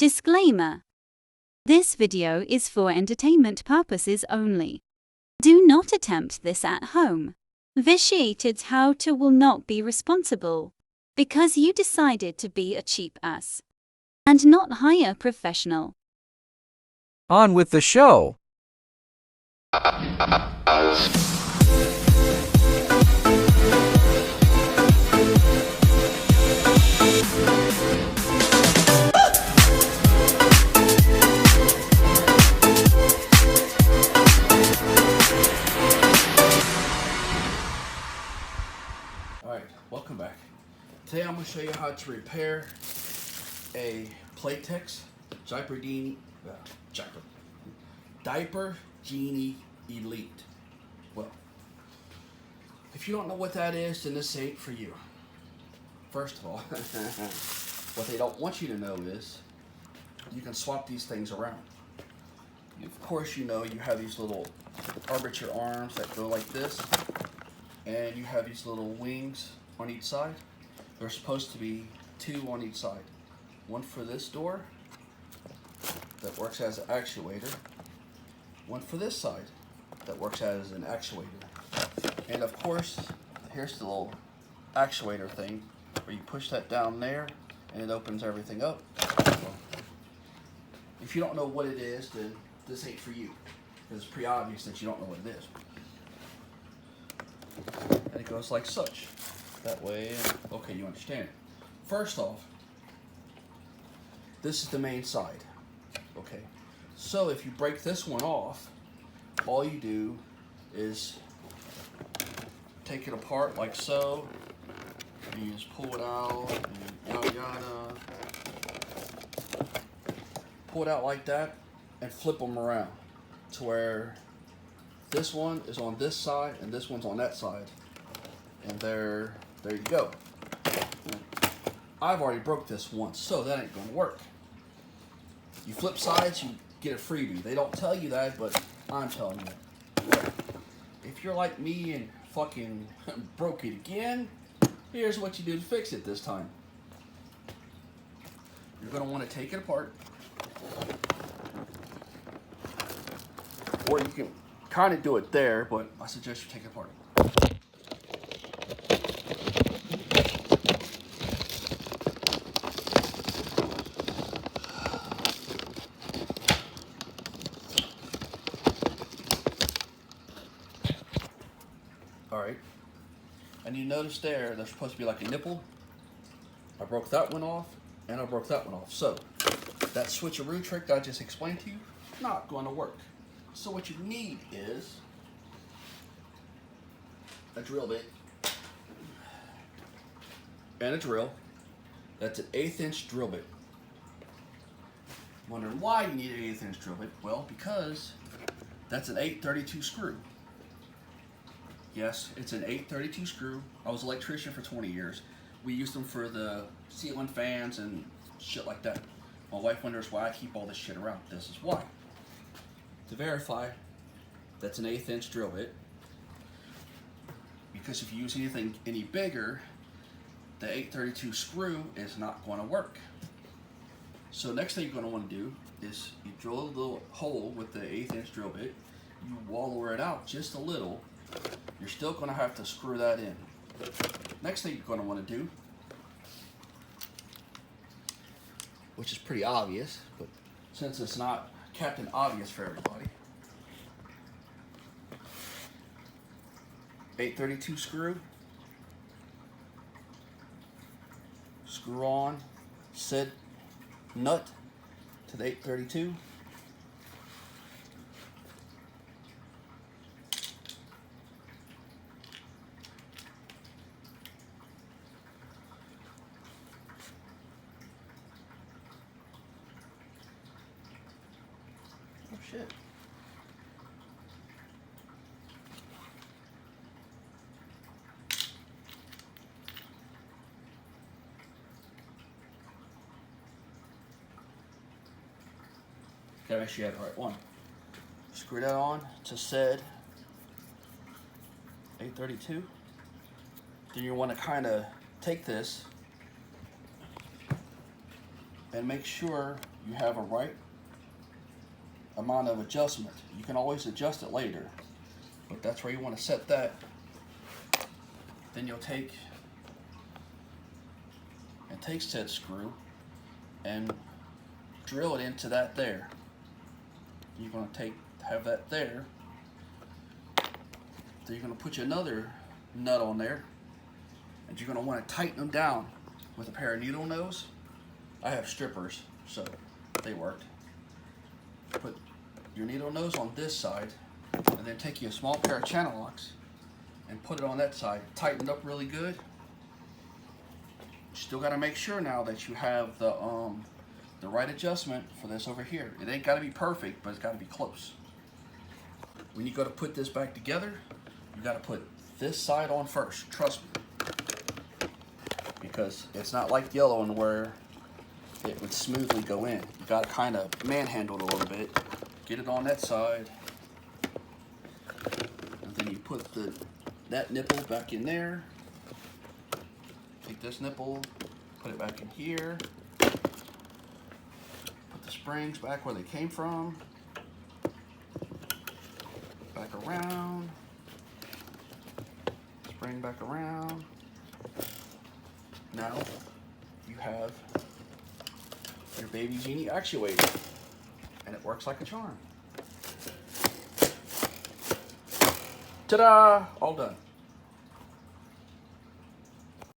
Disclaimer. This video is for entertainment purposes only. Do not attempt this at home. Vitiated how to will not be responsible because you decided to be a cheap ass and not hire a professional. On with the show. Alright, welcome back. Today I'm going to show you how to repair a Playtex Diaper Genie Elite. Well, if you don't know what that is, then this ain't for you. First of all, what they don't want you to know is you can swap these things around. Of course, you know you have these little armature arms that go like this, and you have these little wings on each side. There's supposed to be two on each side. One for this door that works as an actuator. One for this side that works as an actuator. And of course, here's the little actuator thing where you push that down there and it opens everything up. If you don't know what it is, then this ain't for you. Because it's pretty obvious that you don't know what it is. And it goes like such. That way, okay, you understand it. First off, this is the main side. Okay, so if you break this one off, all you do is take it apart like so, and you just pull it out, and yada yada. Pull it out like that, and flip them around to where this one is on this side and this one's on that side, and there you go. I've already broke this once, so that ain't gonna work. You flip sides, you get a freebie. They don't tell you that, but I'm telling you. If you're like me and fucking broke it again, here's what you do to fix it this time. You're gonna want to take it apart, or you can kind of do it there, but I suggest you take it apart. Alright, and you notice there's supposed to be like a nipple. I broke that one off, and I broke that one off. So, that switcheroo trick that I just explained to you, not going to work. So what you need is a drill bit and a drill. That's an 1/8 inch drill bit. Wondering why you need an 1/8 inch drill bit? Well, because that's an 832 screw. Yes, it's an 832 screw. I was an electrician for 20 years. We used them for the ceiling fans and shit like that. My wife wonders why I keep all this shit around. This is why. To verify, that's an 1/8 inch drill bit. Because if you use anything any bigger, the 832 screw is not going to work. So next thing you're going to want to do is you drill a little hole with the 1/8 inch drill bit. You wallow it out just a little. You're still going to have to screw that in. Next thing you're going to want to do, which is pretty obvious, but since it's not Captain Obvious for everybody, 832 screw, screw on said nut to the 832. Oh shit. Gotta make sure you have the right one. Screw that on to said 832. Then you want to kind of take this and make sure you have a right amount of adjustment. You can always adjust it later, but that's where you want to set that. Then you'll take said screw and drill it into that there. You're going to have that there. Then you're going to put you another nut on there, and you're going to want to tighten them down with a pair of needle nose. I have strippers, so they worked. Put your needle nose on this side, and then take you a small pair of channel locks and put it on that side. Tighten it up really good. You still got to make sure now that you have the right adjustment for this over here. It ain't got to be perfect, but it's got to be close. When you go to put this back together, you got to put this side on first. Trust me, because it's not like the yellow one where it would smoothly go in. You got to kind of manhandle it a little bit. Get it on that side, and then you put that nipple back in there. Take this nipple, put it back in here. Put the springs back where they came from. Back around. Spring back around. Now you have your Baby Genie actuator, and it works like a charm. Ta-da! All done.